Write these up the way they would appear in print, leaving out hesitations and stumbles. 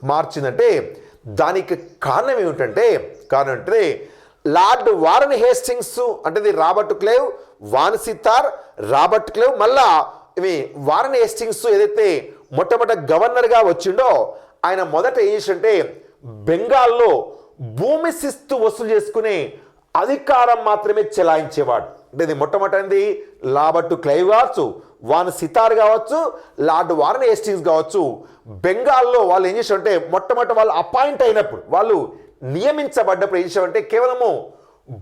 మార్చిందంటే దానికి కారణం ఏమిటంటే లార్డ్ వారన్ హేస్టింగ్స్ అంటే రాబర్ట్ క్లేవ్, వాన్ సితార్, రాబర్ట్ క్లేవ్, మళ్ళా ఇవి వారన్ హేస్టింగ్స్ ఏదైతే మొట్టమొదటి గవర్నర్గా వచ్చిండో ఆయన మొదట ఏం చేసింటే బెంగాల్లో భూమి శిస్తు వసూలు చేసుకునే అధికారం మాత్రమే చెలాయించేవాడు. అంటే ఇది మొట్టమొదటిది రాబర్ట్ క్లైవ్ కావచ్చు, వాన్ సితార్ కావచ్చు, లార్డ్ వారన్ హేస్టింగ్స్ కావచ్చు. బెంగాల్లో వాళ్ళు ఏం చేశారంటే మొట్టమొదటి వాళ్ళు అపాయింట్ అయినప్పుడు, వాళ్ళు నియమించబడ్డప్పుడు ఏం చేశారంటే కేవలము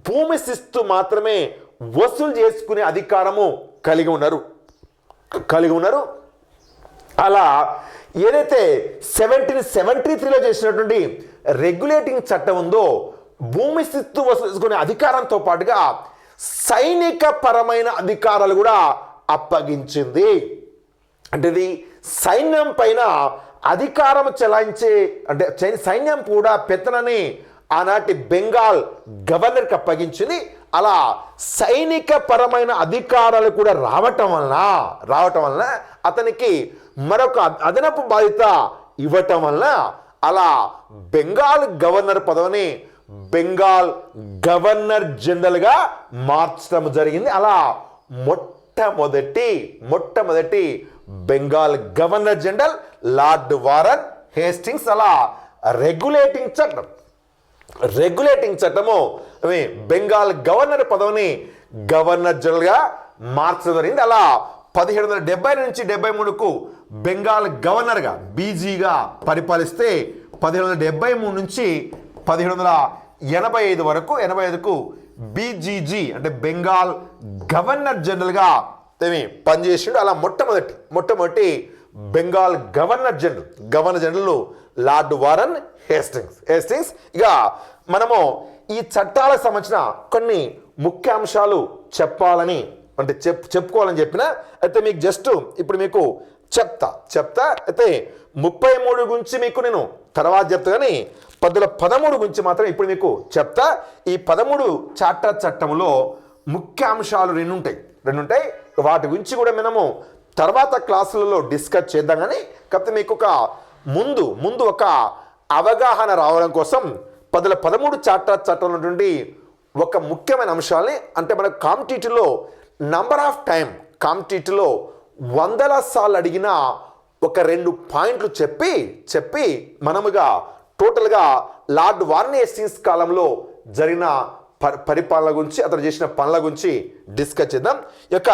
భూమి శిస్తు మాత్రమే వసూలు చేసుకునే అధికారము కలిగి ఉన్నారు. అలా ఏదైతే 1773లో చేసినటువంటి రెగ్యులేటింగ్ చట్టం ఉందో భూమి శిస్తు వసూలు చేసుకునే అధికారంతో పాటుగా సైనిక పరమైన అధికారాలు కూడా అప్పగించింది. అంటే ఇది సైన్యం పైన అధికారం చెలాయించే అంటే సైన్యం కూడా పెత్తనని ఆనాటి బెంగాల్ గవర్నర్కి అప్పగించింది. అలా సైనిక పరమైన అధికారాలు కూడా రావటం వలన అతనికి మరొక అదనపు బాధ్యత ఇవ్వటం వలన అలా బెంగాల్ గవర్నర్ పదవిని బెంగాల్ గవర్నర్ జనరల్గా మార్చడం జరిగింది. అలా మొట్టమొదటి Bengal governor general lord Warren Hastings. అలా రెగ్యులేటింగ్ చట్టము బెంగాల్ గవర్నర్ పదవిని గవర్నర్ జనరల్గా మార్చడం జరిగింది. అలా 1770 నుంచి 73కు బెంగాల్ గవర్నర్గా బీజీగా పరిపాలిస్తే 1773 నుంచి 1785 వరకు 85కు బీజీజీ అంటే బెంగాల్ గవర్నర్ జనరల్గా పనిచేసాడు. అలా మొట్టమొదటి Bengal governor general lord Warren Hastings. ఇక మనము ఈ చట్టాలకు సంబంధించిన కొన్ని ముఖ్యాంశాలు చెప్పాలని అంటే చెప్పుకోవాలని చెప్పిన అయితే మీకు జస్ట్ ఇప్పుడు మీకు చెప్తా అయితే 33 గురించి మీకు నేను తర్వాత చెప్తా, కానీ 13 గురించి మాత్రం ఇప్పుడు మీకు చెప్తా. ఈ 13 చార్టర్ చట్టంలో ముఖ్యాంశాలు రెండు ఉంటాయి. వాటి గురించి కూడా మనము తర్వాత క్లాసులలో డిస్కస్ చేద్దాం. కానీ కాకపోతే మీకు ఒక ముందు ఒక అవగాహన రావడం కోసం 13 చార్టర్ చట్టంలో నుండి ఒక ముఖ్యమైన అంశాలని అంటే మన కాంపిటీటివ్లో నంబర్ ఆఫ్ టైం కాంపిటీటివ్లో 100 సార్లు అడిగిన ఒక 2 పాయింట్లు చెప్పి మనముగా టోటల్గా లార్డ్ వారన్ హేస్టింగ్స్ కాలంలో జరిగిన పరిపాలన గురించి అతను చేసిన పనుల గురించి డిస్కస్ చేద్దాం. ఈ యొక్క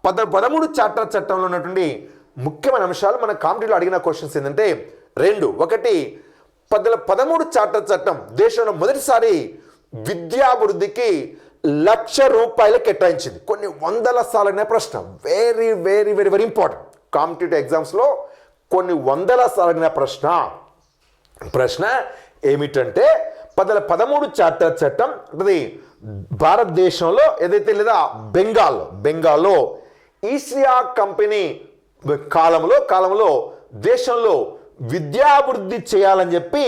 13 చార్టర్ చట్టంలో ఉన్నటువంటి ముఖ్యమైన అంశాలు మన కాంపిటీటివ్లో అడిగిన క్వశ్చన్స్ ఏంటంటే ఒకటి 13 చార్టర్ చట్టం దేశంలో మొదటిసారి విద్యాభివృద్ధికి ₹1,00,000 కేటాయించింది. కొన్ని 100 సార్లు అనే ప్రశ్న, very very very very important. Competitive ఎగ్జామ్స్లో కొన్ని 100 సార్లు అడిగిన ప్రశ్న ఏమిటంటే 13 చార్టర్ చట్టం అంటే భారతదేశంలో ఏదైతే లేదా బెంగాల్లో ఈస్టియా కంపెనీ కాలంలో దేశంలో విద్యాభివృద్ధి చేయాలని చెప్పి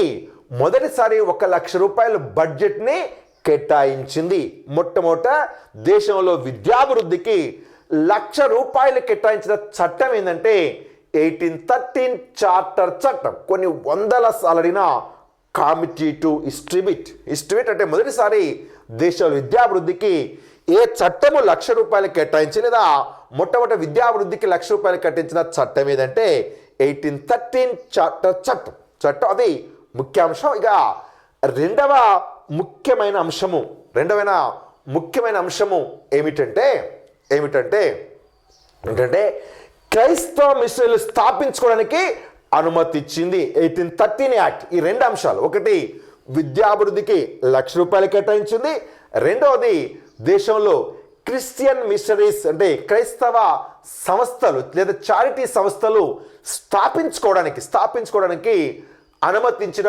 మొదటిసారి ₹1,00,000 బడ్జెట్ని కేటాయించింది. మొట్టమొదట దేశంలో విద్యాభివృద్ధికి ₹1,00,000 కేటాయించిన చట్టం ఏంటంటే 1813 చార్టర్ చట్టం. కొన్ని 100 సార్లు అడిగిన కాంపిటీటివ్ హిస్టరీ అంటే మొదటిసారి దేశంలో విద్యాభివృద్ధికి ఏ చట్టము ₹1,00,000 కేటాయించి లేదా మొట్టమొదటి విద్యాభివృద్ధికి ₹1,00,000 కేటాయించిన చట్టం ఏదంటే 1813 చార్టర్ చట్టం. అది ముఖ్యాంశం. ఇక రెండవ ముఖ్యమైన అంశము ఏమిటంటే క్రైస్తవ మిషనరీలు స్థాపించుకోవడానికి అనుమతి ఇచ్చింది 1813 యాక్ట్. ఈ 2 అంశాలు, ఒకటి విద్యాభివృద్ధికి ₹1,00,000 కేటాయించింది, రెండవది దేశంలో క్రిస్టియన్ మిషనరీస్ అంటే క్రైస్తవ సంస్థలు లేదా చారిటీ సంస్థలు స్థాపించుకోవడానికి అనుమతించిన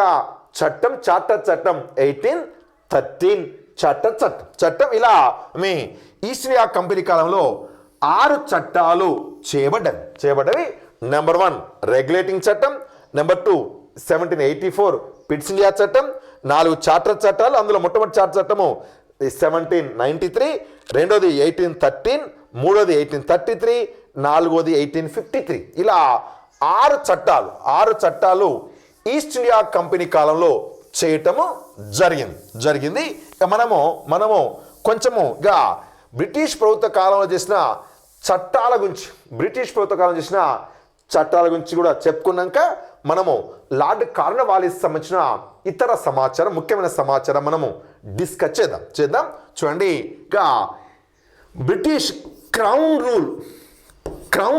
చార్టర్ చట్టం 1813 చార్టర్ చట్టం. ఇలా మీ ఈస్టియా కంపెనీ కాలంలో 6 చట్టాలు చేయబడ్డవి. నెంబర్ 1 రెగ్యులేటింగ్ చట్టం, నెంబర్ 2 1784 పిట్స్ ఇండియా చట్టం, 4 చార్టర్ చట్టాలు. అందులో మొట్టమొదటి చార్టర్ చట్టము 1793, రెండోది 1813, మూడోది 1833, నాలుగోది 1853. ఇలా 6 చట్టాలు ఈస్ట్ ఇండియా కంపెనీ కాలంలో చేయటము జరిగింది. ఇక మనము కొంచెము ఇక బ్రిటిష్ ప్రభుత్వ కాలంలో చేసిన చట్టాల గురించి కూడా చెప్పుకున్నాక మనము లార్డ్ కార్న్వాలిస్ సంబంధించిన ఇతర సమాచారం, ముఖ్యమైన సమాచారం మనము డిస్కస్ చేద్దాం. చూడండి, ఇక బ్రిటిష్ క్రౌన్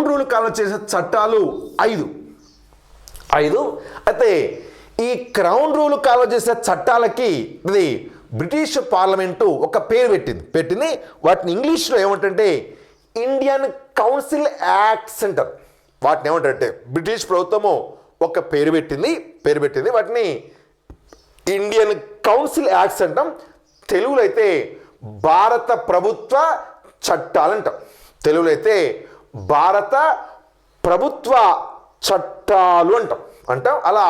రూల్ కాలంలో చేసిన చట్టాలు 5. అయితే ఈ క్రౌన్ రూల్ కాలంలో చేసిన చట్టాలకి ఇది బ్రిటిష్ పార్లమెంటు ఒక పేరు పెట్టింది. వాటిని ఇంగ్లీష్లో ఏమంటే ఇండియన్ కౌన్సిల్ యాక్ట్స్ అంటారు. వాటిని ఏమంటారంటే బ్రిటిష్ ప్రభుత్వము ఒక పేరు పెట్టింది. వాటిని ఇండియన్ కౌన్సిల్ యాక్ట్స్ అంటాం. తెలుగులో అయితే భారత ప్రభుత్వ చట్టాలు అంటాం. అలా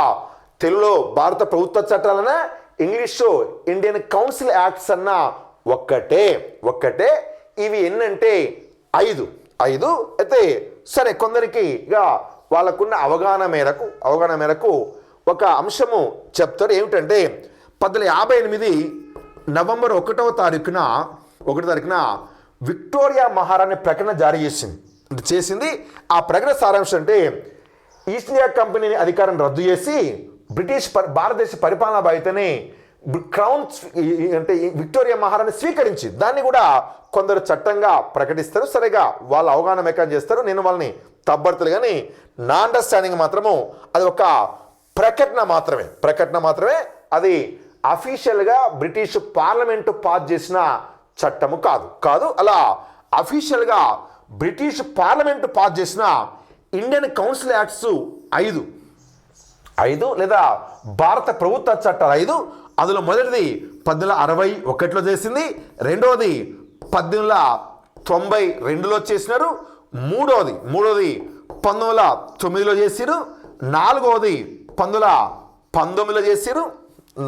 తెలుగులో భారత ప్రభుత్వ చట్టాలన్నా, ఇంగ్లీష్లో ఇండియన్ కౌన్సిల్ యాక్ట్స్ అన్న ఒక్కటే. ఇవి ఎన్నంటే 5. అయితే సరే, కొందరికి ఇక వాళ్ళకున్న అవగాహన మేరకు ఒక అంశము చెప్తారు. ఏమిటంటే 1858 నవంబర్ 1వ తారీఖున విక్టోరియా మహారాణి ప్రకటన జారీ చేసింది. ఆ ప్రకటన సారాంశం అంటే ఈస్ట్ ఇండియా కంపెనీ అధికారం రద్దు చేసి భారతదేశ పరిపాలనా బాధ్యతని క్రౌన్ అంటే విక్టోరియా మహారాణి స్వీకరించి దాన్ని కూడా కొందరు చట్టంగా ప్రకటిస్తారు. సరిగా వాళ్ళ అవగాహన మేకం చేస్తారు. నేను వాళ్ళని తబ్బడతలు, కానీ నా అండర్స్టాండింగ్ మాత్రము అది ఒక ప్రకటన మాత్రమే. అది అఫీషియల్గా బ్రిటిష్ పార్లమెంటు పాస్ చేసిన చట్టము కాదు. అలా అఫీషియల్గా బ్రిటిష్ పార్లమెంటు పాస్ చేసిన ఇండియన్ కౌన్సిల్ యాక్ట్స్ 5 లేదా భారత ప్రభుత్వ చట్టాలు 5. అందులో మొదటిది 1861లో చేసింది, రెండవది 1892లో చేసినారు, మూడవది 1909లో చేసిరు, నాలుగవది 1919లో చేసిరు,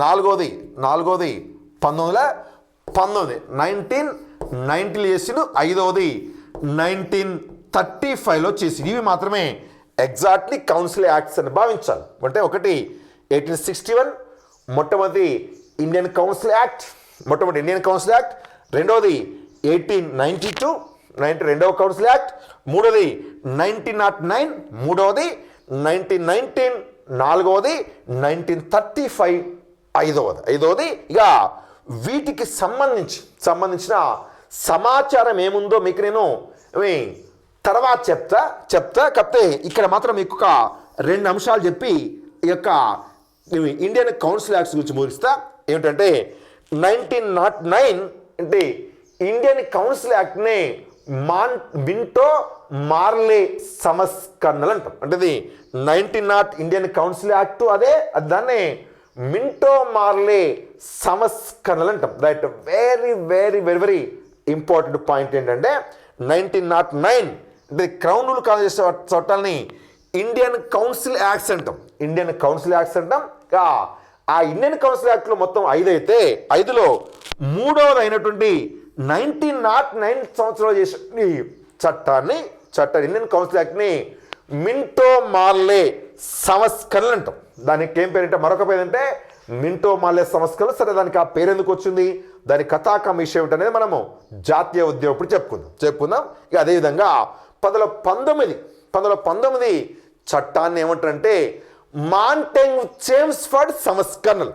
నాలుగవది 1919 చేసిరు, ఐదవది 1935లో చేసిరు. ఇవి మాత్రమే ఎగ్జాక్ట్లీ కౌన్సిల్ యాక్ట్స్ అని భావించాలి. అంటే ఒకటి 1861 మొట్టమొదటి ఇండియన్ కౌన్సిల్ యాక్ట్, రెండవది 1892 రెండవ కౌన్సిల్ యాక్ట్, మూడవది 1909, మూడవది 1919, నాలుగవది 1935, ఐదవది. ఇక వీటికి సంబంధించిన సమాచారం ఏముందో మీకు నేను తర్వాత చెప్తా. కాకపోతే ఇక్కడ మాత్రం మీకు ఒక 2 అంశాలు చెప్పి ఈ యొక్క ఇండియన్ కౌన్సిల్ యాక్ట్స్ గురించి ముగిస్తా. ఏమిటంటే 1909 అంటే ఇండియన్ కౌన్సిల్ యాక్ట్ని మింటో మార్లే సంస్కరణలు అంటాం. అంటే ఇది 1900 ఇండియన్ కౌన్సిల్ యాక్ట్, దాన్ని మింటో మార్లే సంస్కరణలు అంటాం. Right, very very very very important point ఏంటంటే 1909 అంటే క్రౌన్ రూల్ కాలం చేసే చట్టాలని ఇండియన్ కౌన్సిల్ యాక్ట్స్ అంటాం. ఆ ఇండియన్ కౌన్సిల్ యాక్ట్లో మొత్తం 5 అయితే 5లో మూడవది అయినటువంటి 1909 సంవత్సరంలో చేసిన చట్టాన్ని ఇండియన్ కౌన్సిల్ యాక్ట్ని మింటో మార్లే సంస్కరణలు అంటాం. దానికి ఏం పేరంటే మరొక పేరు అంటే మింటో మార్లే సంస్కరణలు. సరే, దానికి ఆ పేరు ఎందుకు వచ్చింది, దాని కథాకం విషయం ఏంటనేది మనము జాతీయ ఉద్యమం ఇప్పుడు చెప్పుకుందాం. ఇక అదేవిధంగా 1919 చట్టాన్ని ఏమంటారంటే మాంటెంగ్ చేమ్స్ఫర్డ్ సంస్కరణలు.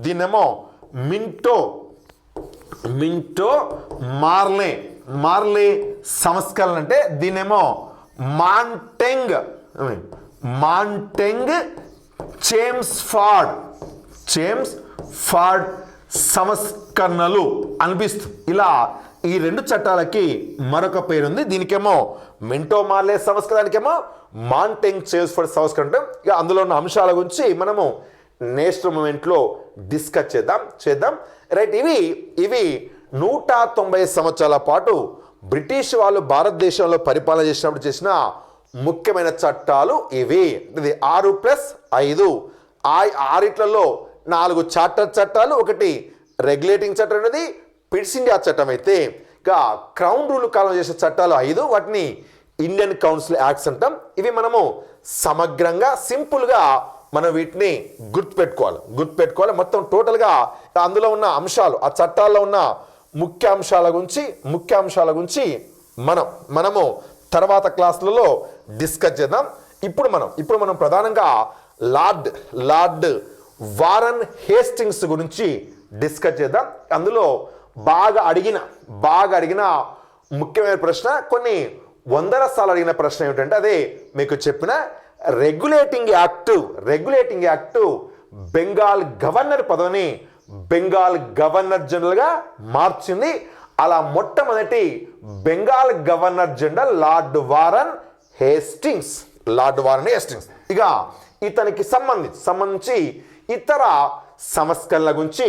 దీన్నేమో మింటో మార్లే సంస్కరణలు అంటే దీన్నేమో మాంటెంగ్ చేమ్స్ఫర్డ్ సంస్కరణలు అనిపిస్తుంది. ఇలా ఈ 2 చట్టాలకి మరొక పేరుంది. దీనికేమో మింటో మార్లే సంస్కరణకేమో మాంటెంగ్ చేమ్స్ఫర్డ్ సంస్కరణ. ఇక అందులో ఉన్న అంశాల గురించి మనము నెక్స్ట్ మూమెంట్లో డిస్కస్ చేద్దాం. రైట్, ఇవి 190 సంవత్సరాల పాటు బ్రిటిష్ వాళ్ళు భారతదేశంలో పరిపాలన చేసినప్పుడు చేసిన ముఖ్యమైన చట్టాలు ఇవి. ఇది 6+5. ఆ 6 4 చార్టర్ చట్టాలు, ఒకటి రెగ్యులేటింగ్ చట్టం అనేది పిట్స్ ఇండియా చట్టం అయితే, ఇక క్రౌన్ రూల్ కాలం చేసే చట్టాలు 5, వాటిని ఇండియన్ కౌన్సిల్ యాక్ట్స్ అంటాం. ఇవి మనము సమగ్రంగా సింపుల్గా మనం వీటిని గుర్తుపెట్టుకోవాలి మొత్తం టోటల్గా అందులో ఉన్న అంశాలు, ఆ చట్టాల్లో ఉన్న ముఖ్య అంశాల గురించి మనము తర్వాత క్లాసులలో డిస్కస్ చేద్దాం. ఇప్పుడు మనం ప్రధానంగా లార్డ్ వారన్ హేస్టింగ్స్ గురించి డిస్కస్ చేద్దాం. అందులో బాగా అడిగిన ముఖ్యమైన ప్రశ్న, కొన్ని వందల సార్లు అడిగిన ప్రశ్న ఏమిటంటే, అదే మీకు చెప్పిన రెగ్యులేటింగ్ యాక్ట్ బెంగాల్ గవర్నర్ పదవిని బెంగాల్ గవర్నర్ జనరల్గా మార్చింది. అలా మొట్టమొదటి Bengal governor general lord Warren Hastings. ఇక ఇతనికి సంబంధించి ఇతర సంస్కరణల గురించి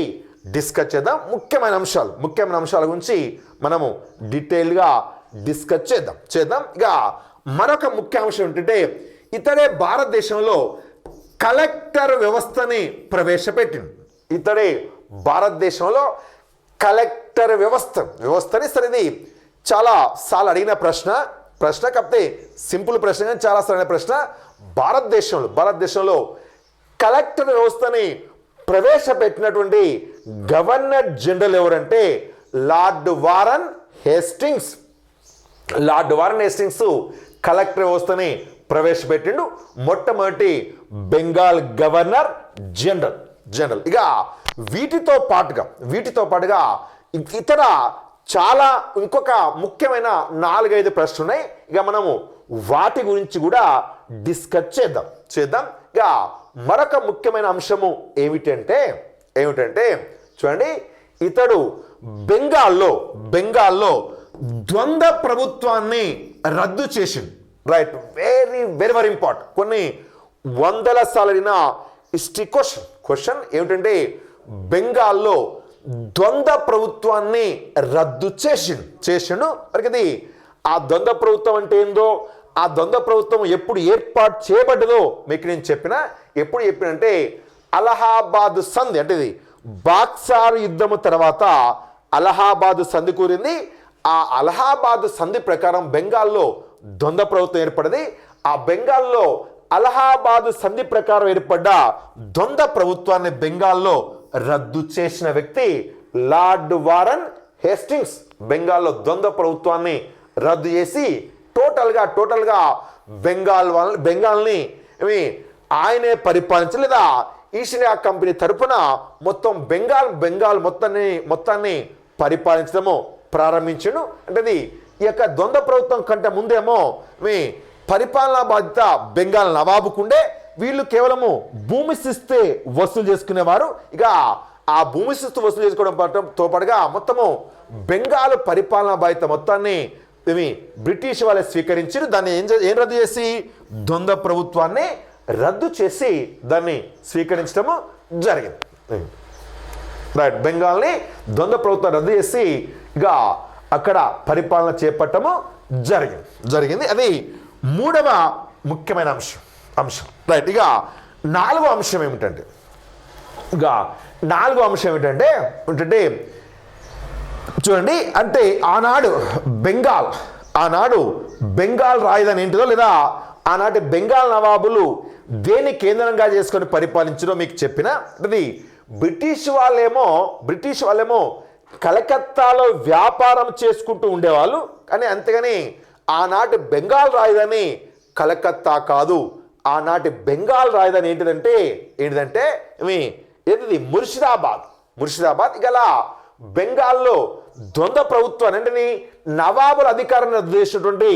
డిస్కస్ చేద్దాం. ముఖ్యమైన అంశాల గురించి మనము డీటెయిల్గా డిస్కస్ చేద్దాం. ఇక మరొక ముఖ్య అంశం ఏంటంటే, ఇతడే భారతదేశంలో కలెక్టర్ వ్యవస్థని ప్రవేశపెట్టింది. కలెక్టర్ వ్యవస్థని సరిది చాలా సార్లు అడిగిన ప్రశ్న కాకపోతే సింపుల్ ప్రశ్న కానీ చాలా సార్లు అడిగిన ప్రశ్న. భారతదేశంలో కలెక్టర్ వ్యవస్థని ప్రవేశపెట్టినటువంటి గవర్నర్ జనరల్ ఎవరంటే లార్డ్ వారన్ హేస్టింగ్స్. కలెక్టర్ వ్యవస్థని ప్రవేశపెట్టిండు, మొట్టమొదటి బెంగాల్ గవర్నర్ జనరల్. ఇక వీటితో పాటుగా ఇతర చాలా ఇంకొక ముఖ్యమైన 4-5 ప్రశ్నలు ఉన్నాయి. ఇక మనము వాటి గురించి కూడా డిస్కస్ చేద్దాం. ఇక మరొక ముఖ్యమైన అంశము ఏమిటంటే చూడండి, ఇతడు బెంగాల్లో ద్వంద్వ ప్రభుత్వాన్ని రద్దు చేసింది. Right, very very very important. కొన్ని వందల సార్లు అడిగిన హిస్టరీ క్వశ్చన్ ఏమిటంటే, బెంగాల్లో ద్వంద్వ ప్రభుత్వాన్ని రద్దు చేసిండు. మరి ఆ ద్వంద్వ ప్రభుత్వం అంటే ఏందో, ఆ ద్వంద్వ ప్రభుత్వం ఎప్పుడు ఏర్పాటు చేయబడ్డదో మీకు నేను చెప్పినంటే అలహాబాద్ సంధి, అంటే ఇది బాక్సార్ యుద్ధము తర్వాత అలహాబాద్ సంధి కూరింది. ఆ అలహాబాద్ సంధి ప్రకారం బెంగాల్లో ద్వంద్వ ప్రభుత్వం ఏర్పడింది. ఆ బెంగాల్లో అలహాబాద్ సంధి ప్రకారం ఏర్పడ్డ ద్వంద్వ ప్రభుత్వాన్ని బెంగాల్లో రద్దు చేసిన వ్యక్తి లార్డ్ వారన్ హేస్టింగ్స్. బెంగాల్లో ద్వంద్వ ప్రభుత్వాన్ని రద్దు చేసి టోటల్గా బెంగాల్ని ఆయనే పరిపాలించి, లేదా ఈస్ట్ ఇండియా కంపెనీ తరపున మొత్తం బెంగాల్ మొత్తాన్ని పరిపాలించడము ప్రారంభించను. అంటే ఈ యొక్క ద్వంద్వ ప్రభుత్వం కంటే ముందేమో పరిపాలనా బాధ్యత బెంగాల్ నవాబుకుండే. వీళ్ళు కేవలము భూమి శిస్తే వసూలు చేసుకునేవారు. ఇక ఆ భూమి శిస్తు వసూలు చేసుకోవడంతో పాటుగా మొత్తము బెంగాల్ పరిపాలనా బాధ్యత మొత్తాన్ని బ్రిటిష్ వాళ్ళే స్వీకరించారు. దాన్ని ఏం రద్దు చేసి, ద్వంద్వ ప్రభుత్వాన్ని రద్దు చేసి దాన్ని స్వీకరించడము జరిగింది. రైట్, బెంగాల్ని ద్వంద్వ ప్రభుత్వం రద్దు చేసి ఇక అక్కడ పరిపాలన చేపట్టము జరిగింది. అది మూడవ ముఖ్యమైన అంశం. రైట్, ఇక నాలుగో అంశం ఏమిటంటే చూడండి, అంటే ఆనాడు బెంగాల్ రాజధాని ఏంటిదో, లేదా ఆనాటి బెంగాల్ నవాబులు దేన్ని కేంద్రంగా చేసుకొని పరిపాలించడో మీకు చెప్పిన. అది బ్రిటిష్ వాళ్ళేమో కలకత్తాలో వ్యాపారం చేసుకుంటూ ఉండేవాళ్ళు. కానీ అంతేగాని ఆనాటి బెంగాల్ రాజధాని కలకత్తా కాదు. ఆనాటి బెంగాల్ రాజధాని ఏంటిదంటే ముర్షిదాబాద్. ఇక బెంగాల్లో ద్వంద్వ ప్రభుత్వాన్ని అంటే నవాబుల అధికారాన్ని రద్దు చేసినటువంటి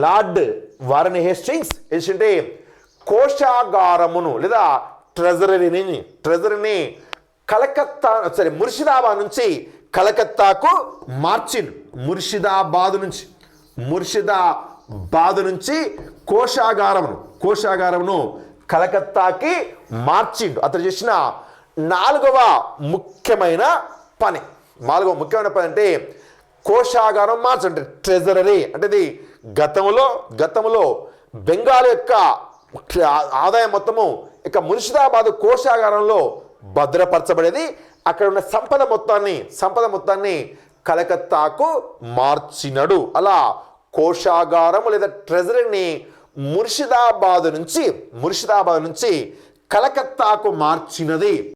లార్డ్ వారన్ హేస్టింగ్స్ ఏంటంటే కోశాగారమును లేదా ట్రెజరీని ముర్షిదాబాద్ నుంచి కలకత్తాకు మార్చిండు. ముర్షిదాబాద్ నుంచి కోశాగారమును కలకత్తాకి మార్చిండు. అతను చేసిన నాలుగవ ముఖ్యమైన పని అంటే కోశాగారం మార్చండి, ట్రెజరీ. అంటే ఇది గతంలో బెంగాల్ యొక్క ఆదాయం మొత్తము ఇక ముర్షిదాబాద్ కోశాగారంలో భద్రపరచబడేది. అక్కడ ఉన్న సంపద మొత్తాన్ని కలకత్తాకు మార్చినడు. అలా కోశాగారం లేదా ట్రెజరీని ముర్షిదాబాద్ నుంచి కలకత్తాకు మార్చినది.